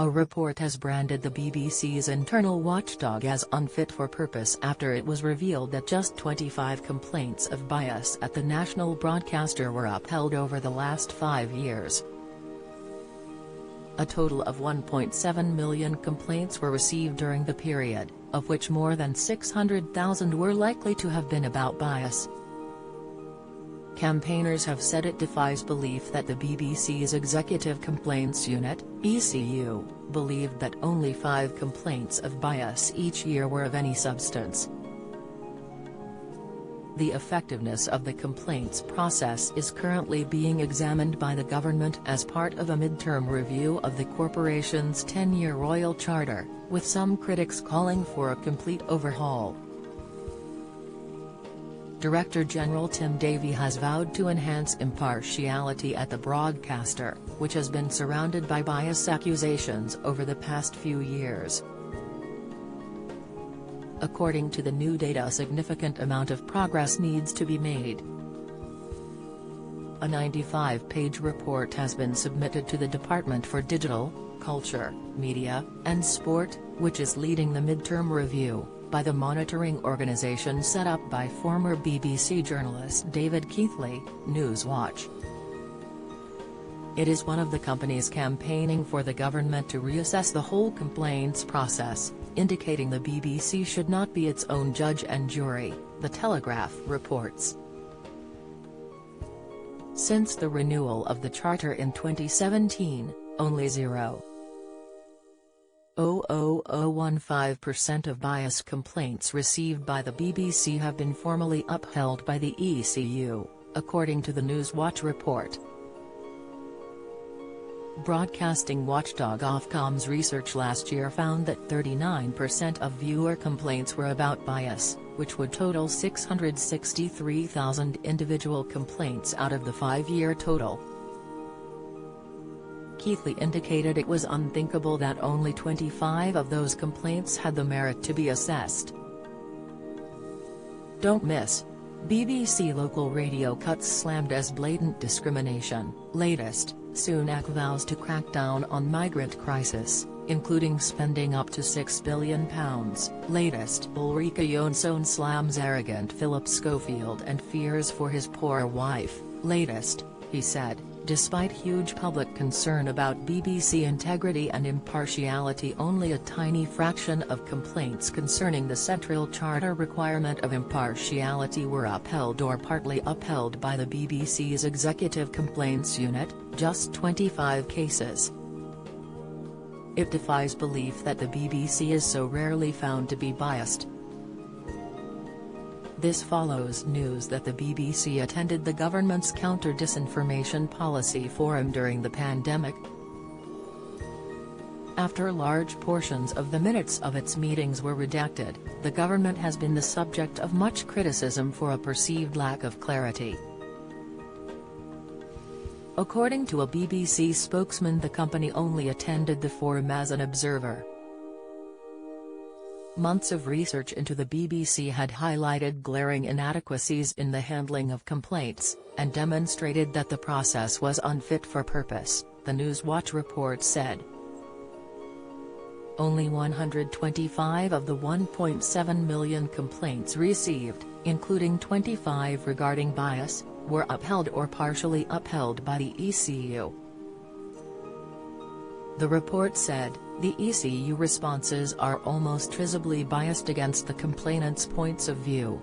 A report has branded the BBC's internal watchdog as unfit for purpose after it was revealed that just 25 complaints of bias at the national broadcaster were upheld over the last 5 years. A total of 1.7 million complaints were received during the period, of which more than 600,000 were likely to have been about bias. Campaigners have said it defies belief that the BBC's Executive Complaints Unit, ECU, believed that only 5 complaints of bias each year were of any substance. The effectiveness of the complaints process is currently being examined by the government as part of a midterm review of the corporation's 10-year Royal Charter, with some critics calling for a complete overhaul. Director General Tim Davie has vowed to enhance impartiality at the broadcaster, which has been surrounded by bias accusations over the past few years. According to the new data, a significant amount of progress needs to be made. A 95-page report has been submitted to the Department for Digital, Culture, Media, and Sport, which is leading the midterm review, by the monitoring organisation set up by former BBC journalist David Keithley, Newswatch. It is one of the companies campaigning for the government to reassess the whole complaints process, indicating the BBC should not be its own judge and jury, The Telegraph reports. Since the renewal of the Charter in 2017, only 0.00015% of bias complaints received by the BBC have been formally upheld by the ECU, according to the Newswatch report. Broadcasting watchdog Ofcom's research last year found that 39% of viewer complaints were about bias, which would total 663,000 individual complaints out of the 5-year total. Keithley indicated it was unthinkable that only 25 of those complaints had the merit to be assessed. Don't miss: BBC local radio cuts slammed as blatant discrimination. Latest: Sunak vows to crack down on migrant crisis, including spending up to £6 billion. Latest: Ulrika Jonsson slams arrogant Philip Schofield and fears for his poor wife. Latest: he said, despite huge public concern about BBC integrity and impartiality, only a tiny fraction of complaints concerning the central charter requirement of impartiality were upheld or partly upheld by the BBC's Executive Complaints Unit, just 25 cases. It defies belief that the BBC is so rarely found to be biased. This follows news that the BBC attended the government's counter-disinformation policy forum during the pandemic. After large portions of the minutes of its meetings were redacted, the government has been the subject of much criticism for a perceived lack of clarity. According to a BBC spokesman, the company only attended the forum as an observer. Months of research into the BBC had highlighted glaring inadequacies in the handling of complaints, and demonstrated that the process was unfit for purpose, the Newswatch report said. Only 125 of the 1.7 million complaints received, including 25 regarding bias, were upheld or partially upheld by the ECU. The report said, the ECU responses are almost visibly biased against the complainants' points of view.